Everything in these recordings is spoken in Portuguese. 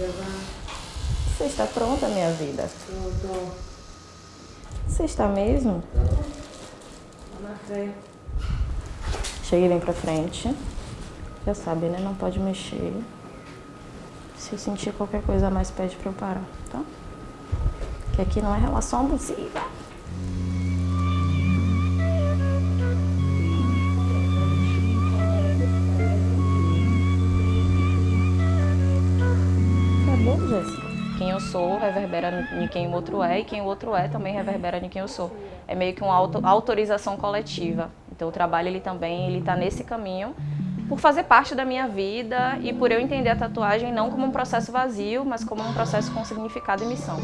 Você está pronta, minha vida? Tô. Você está mesmo? Tô na frente. Chega e vem pra frente. Já sabe, né? Não pode mexer. Se eu sentir qualquer coisa a mais, pede pra eu parar, tá? Que aqui não é relação abusiva. Tá bom, Jéssica? Quem eu sou reverbera em quem o outro é, e quem o outro é também reverbera em quem eu sou. É meio que uma autorização coletiva. Então o trabalho ele tá nesse caminho por fazer parte da minha vida e por eu entender a tatuagem não como um processo vazio, mas como um processo com significado e missão.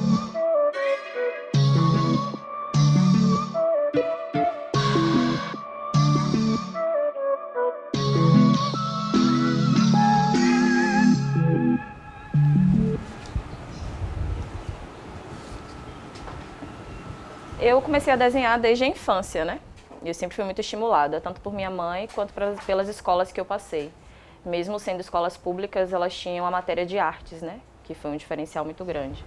Eu comecei a desenhar desde a infância, né? Eu sempre fui muito estimulada, tanto por minha mãe quanto pelas escolas que eu passei. Mesmo sendo escolas públicas, elas tinham a matéria de artes, né? Que foi um diferencial muito grande.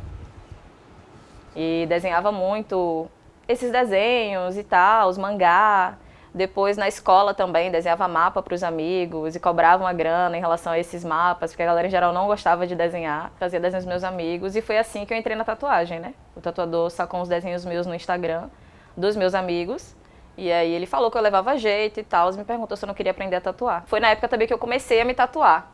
E desenhava muito esses desenhos e tal, os mangá. Depois na escola também desenhava mapa para os amigos e cobrava uma grana em relação a esses mapas, porque a galera em geral não gostava de desenhar. Fazia desenhos dos meus amigos e foi assim que eu entrei na tatuagem, né? O tatuador sacou uns desenhos meus no Instagram dos meus amigos. E aí ele falou que eu levava jeito e tal, me perguntou se eu não queria aprender a tatuar. Foi na época também que eu comecei a me tatuar.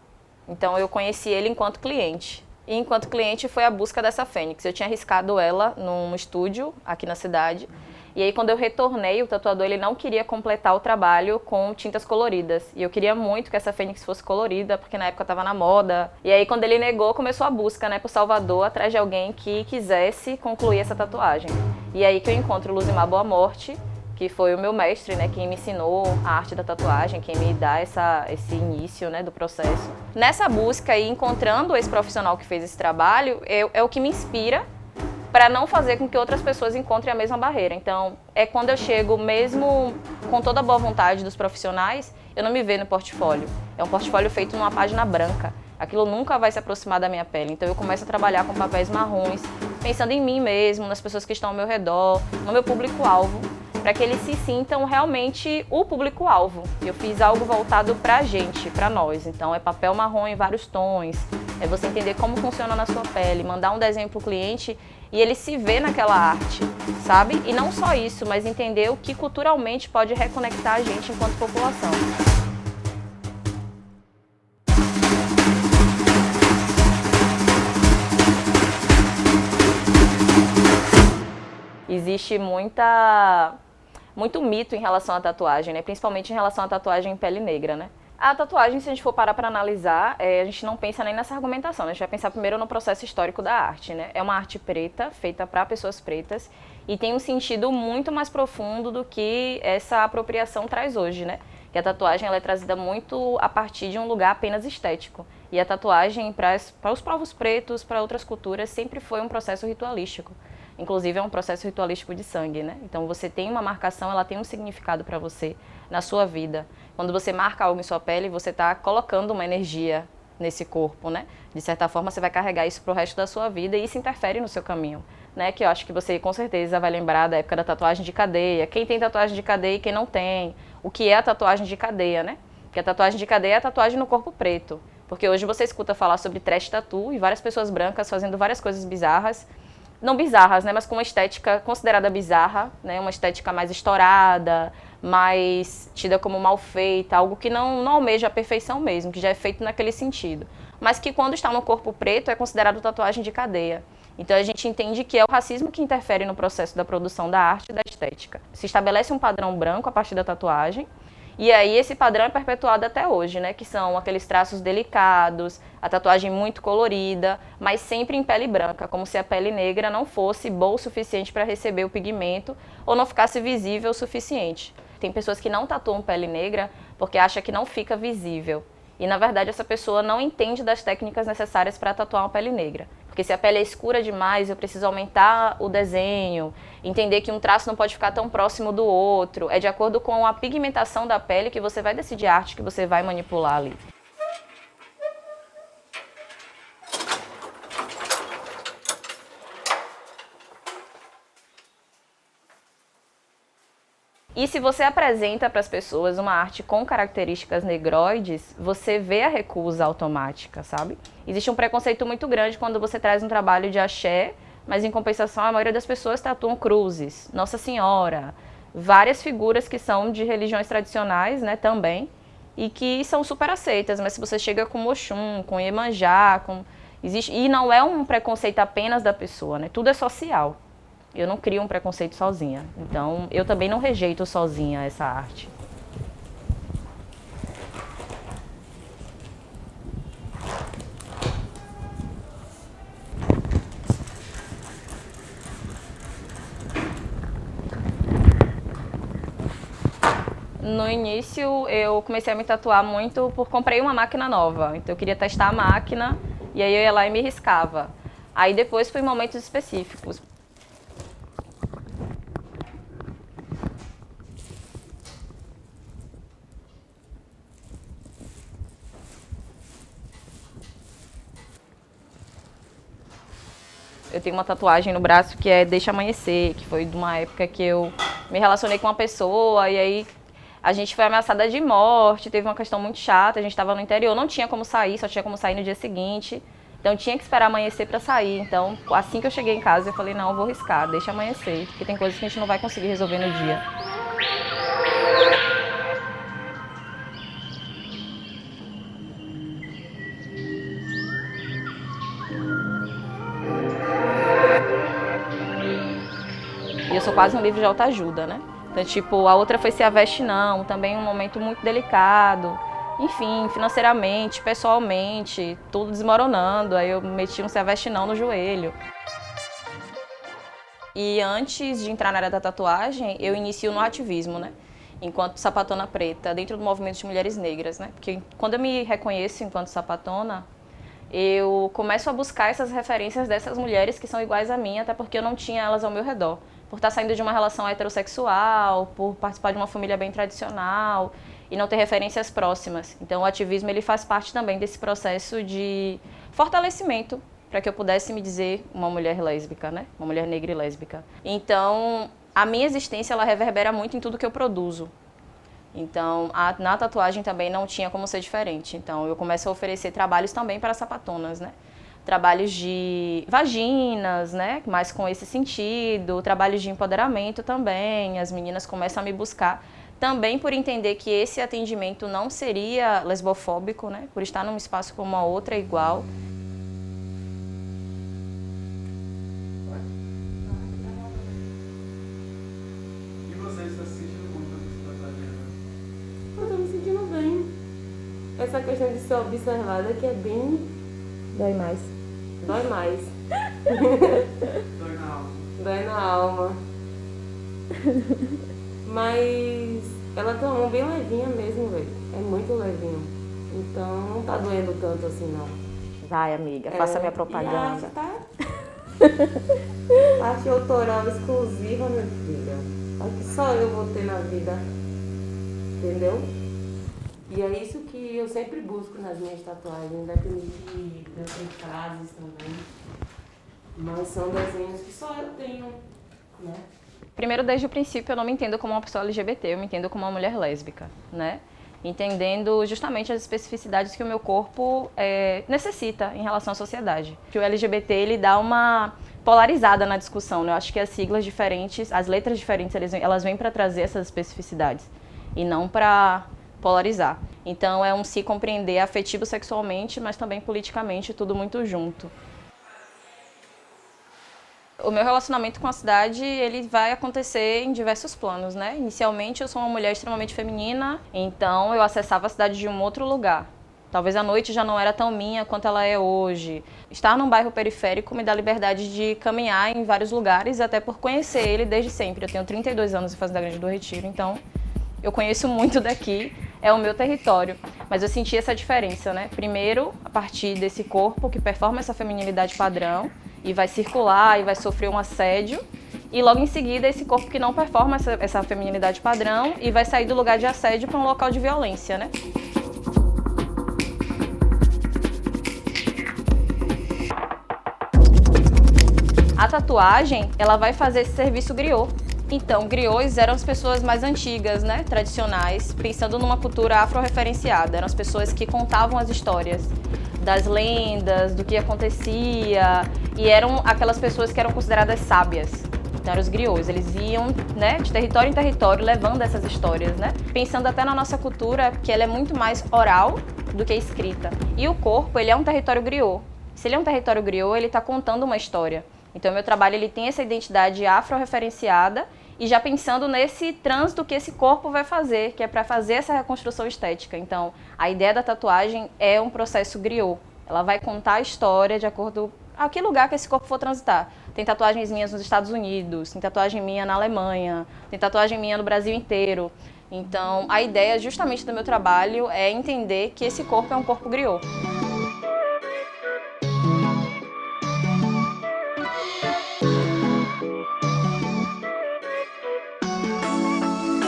Então eu conheci ele enquanto cliente. E enquanto cliente foi a busca dessa fênix. Eu tinha arriscado ela num estúdio aqui na cidade. E aí quando eu retornei, o tatuador ele não queria completar o trabalho com tintas coloridas. E eu queria muito que essa fênix fosse colorida, porque na época estava na moda. E aí quando ele negou, começou a busca, né, por Salvador, atrás de alguém que quisesse concluir essa tatuagem. E aí que eu encontro o Luzimar Boa Morte, que foi o meu mestre, né, quem me ensinou a arte da tatuagem, quem me dá esse início, né, do processo. Nessa busca e encontrando esse profissional que fez esse trabalho, é o que me inspira para não fazer com que outras pessoas encontrem a mesma barreira. Então, é quando eu chego, mesmo com toda a boa vontade dos profissionais, eu não me vejo no portfólio. É um portfólio feito numa página branca. Aquilo nunca vai se aproximar da minha pele. Então, eu começo a trabalhar com papéis marrons, pensando em mim mesmo, nas pessoas que estão ao meu redor, no meu público-alvo, para que eles se sintam realmente o público-alvo. Eu fiz algo voltado pra gente, pra nós. Então é papel marrom em vários tons, é você entender como funciona na sua pele, mandar um desenho pro cliente e ele se vê naquela arte, sabe? E não só isso, mas entender o que culturalmente pode reconectar a gente enquanto população. Existe muito mito em relação à tatuagem, né? Principalmente em relação à tatuagem em pele negra, né? A tatuagem, se a gente for parar para analisar, a gente não pensa nem nessa argumentação, né? A gente vai pensar primeiro no processo histórico da arte, né? É uma arte preta, feita para pessoas pretas, e tem um sentido muito mais profundo do que essa apropriação traz hoje, né? Que a tatuagem ela é trazida muito a partir de um lugar apenas estético. E a tatuagem, para os povos pretos, para outras culturas, sempre foi um processo ritualístico. Inclusive é um processo ritualístico de sangue, né? Então você tem uma marcação, ela tem um significado para você na sua vida. Quando você marca algo em sua pele, você está colocando uma energia nesse corpo, né? De certa forma você vai carregar isso pro resto da sua vida e isso interfere no seu caminho, né? Que eu acho que você com certeza vai lembrar da época da tatuagem de cadeia. Quem tem tatuagem de cadeia e quem não tem. O que é a tatuagem de cadeia, né? Porque a tatuagem de cadeia é a tatuagem no corpo preto. Porque hoje você escuta falar sobre trash tattoo e várias pessoas brancas fazendo várias coisas bizarras. Não bizarras, né, mas com uma estética considerada bizarra, né, uma estética mais estourada, mais tida como mal feita, algo que não almeja a perfeição mesmo, que já é feito naquele sentido. Mas que quando está no corpo preto é considerado tatuagem de cadeia. Então a gente entende que é o racismo que interfere no processo da produção da arte e da estética. Se estabelece um padrão branco a partir da tatuagem, e aí esse padrão é perpetuado até hoje, né? Que são aqueles traços delicados, a tatuagem muito colorida, mas sempre em pele branca, como se a pele negra não fosse boa o suficiente para receber o pigmento ou não ficasse visível o suficiente. Tem pessoas que não tatuam pele negra porque acham que não fica visível. E na verdade essa pessoa não entende das técnicas necessárias para tatuar uma pele negra. Porque se a pele é escura demais, eu preciso aumentar o desenho, entender que um traço não pode ficar tão próximo do outro. É de acordo com a pigmentação da pele que você vai decidir a arte que você vai manipular ali. E se você apresenta para as pessoas uma arte com características negroides, você vê a recusa automática, sabe? Existe um preconceito muito grande quando você traz um trabalho de axé, mas em compensação a maioria das pessoas tatuam cruzes, Nossa Senhora, várias figuras que são de religiões tradicionais, né, também, e que são super aceitas, mas se você chega com Oxum, com Iemanjá, existe, e não é um preconceito apenas da pessoa, né, tudo é social. Eu não crio um preconceito sozinha, então eu também não rejeito sozinha essa arte. No início eu comecei a me tatuar muito comprei uma máquina nova, então eu queria testar a máquina e aí eu ia lá e me riscava. Aí depois foi em momentos específicos. Eu tenho uma tatuagem no braço que é Deixa Amanhecer, que foi de uma época que eu me relacionei com uma pessoa e aí a gente foi ameaçada de morte, teve uma questão muito chata, a gente estava no interior, não tinha como sair, só tinha como sair no dia seguinte. Então tinha que esperar amanhecer para sair. Então assim que eu cheguei em casa eu falei, não, eu vou riscar, deixa amanhecer, porque tem coisas que a gente não vai conseguir resolver no dia. E eu sou quase um livro de autoajuda, né? Então, tipo, a outra foi Se a Veste Não, também um momento muito delicado. Enfim, financeiramente, pessoalmente, tudo desmoronando. Aí eu meti um Se a Veste Não no joelho. E antes de entrar na área da tatuagem, eu inicio no ativismo, né? Enquanto sapatona preta, dentro do movimento de mulheres negras, né? Porque quando eu me reconheço enquanto sapatona, eu começo a buscar essas referências dessas mulheres que são iguais a mim, até porque eu não tinha elas ao meu redor. Por estar saindo de uma relação heterossexual, por participar de uma família bem tradicional e não ter referências próximas. Então o ativismo ele faz parte também desse processo de fortalecimento para que eu pudesse me dizer uma mulher lésbica, né? Uma mulher negra e lésbica. Então a minha existência ela reverbera muito em tudo que eu produzo. Então, na tatuagem também não tinha como ser diferente. Então, eu começo a oferecer trabalhos também para sapatonas, né? Trabalhos de vaginas, né? Mais com esse sentido. Trabalhos de empoderamento também. As meninas começam a me buscar. Também por entender que esse atendimento não seria lesbofóbico, né? Por estar num espaço como a outra igual. Essa questão de ser observada que é bem... Dói mais. Dói mais. Dói na alma. Dói na alma. Mas ela tem uma mão bem levinha mesmo, velho. É muito levinho. Então não tá doendo tanto assim, não. Vai, amiga, faça minha propaganda. E a arte tá... arte autoral exclusiva, minha filha. Acho que só eu vou ter na vida. Entendeu? E é isso que eu sempre busco nas minhas tatuagens, independente de eu ter frases também. Mas são desenhos que só eu tenho, né? Primeiro, desde o princípio, eu não me entendo como uma pessoa LGBT, eu me entendo como uma mulher lésbica, né? Entendendo justamente as especificidades que o meu corpo necessita em relação à sociedade. Que o LGBT, ele dá uma polarizada na discussão, né? Eu acho que as siglas diferentes, as letras diferentes, elas vêm para trazer essas especificidades e não para polarizar. Então é um se compreender afetivo sexualmente, mas também politicamente, tudo muito junto. O meu relacionamento com a cidade, ele vai acontecer em diversos planos, né? Inicialmente eu sou uma mulher extremamente feminina, então eu acessava a cidade de um outro lugar. Talvez a noite já não era tão minha quanto ela é hoje. Estar num bairro periférico me dá liberdade de caminhar em vários lugares, até por conhecer ele desde sempre. Eu tenho 32 anos em Fazenda Grande do Retiro, então eu conheço muito daqui, é o meu território. Mas eu senti essa diferença, né? Primeiro, a partir desse corpo que performa essa feminilidade padrão e vai circular e vai sofrer um assédio. E logo em seguida, esse corpo que não performa essa feminilidade padrão e vai sair do lugar de assédio para um local de violência, né? A tatuagem, ela vai fazer esse serviço griot. Então, griots eram as pessoas mais antigas, né, tradicionais, pensando numa cultura afro-referenciada. Eram as pessoas que contavam as histórias das lendas, do que acontecia, e eram aquelas pessoas que eram consideradas sábias. Então, eram os griots. Eles iam, né, de território em território levando essas histórias, né, pensando até na nossa cultura, que ela é muito mais oral do que escrita. E o corpo, ele é um território griot. Se ele é um território griot, ele está contando uma história. Então, meu trabalho ele tem essa identidade afro-referenciada e já pensando nesse trânsito que esse corpo vai fazer, que é para fazer essa reconstrução estética. Então, a ideia da tatuagem é um processo griot. Ela vai contar a história de acordo com que lugar que esse corpo for transitar. Tem tatuagens minhas nos Estados Unidos, tem tatuagem minha na Alemanha, tem tatuagem minha no Brasil inteiro. Então, a ideia justamente do meu trabalho é entender que esse corpo é um corpo griot.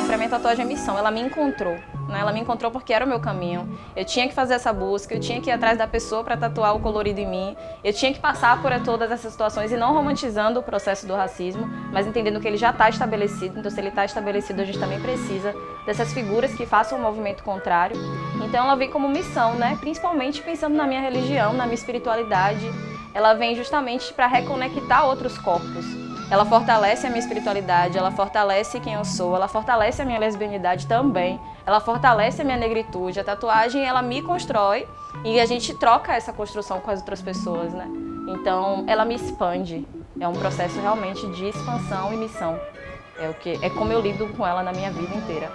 Para mim, a tatuagem é missão, ela me encontrou, né? Ela me encontrou porque era o meu caminho. Eu tinha que fazer essa busca, eu tinha que ir atrás da pessoa para tatuar o colorido em mim, eu tinha que passar por todas essas situações e não romantizando o processo do racismo, mas entendendo que ele já está estabelecido. Então, se ele está estabelecido, a gente também precisa dessas figuras que façam um movimento contrário. Então, ela vem como missão, né? Principalmente pensando na minha religião, na minha espiritualidade. Ela vem justamente para reconectar outros corpos. Ela fortalece a minha espiritualidade, ela fortalece quem eu sou, ela fortalece a minha lesbianidade também, ela fortalece a minha negritude. A tatuagem, ela me constrói e a gente troca essa construção com as outras pessoas, né? Então, ela me expande. É um processo realmente de expansão e missão. É como eu lido com ela na minha vida inteira.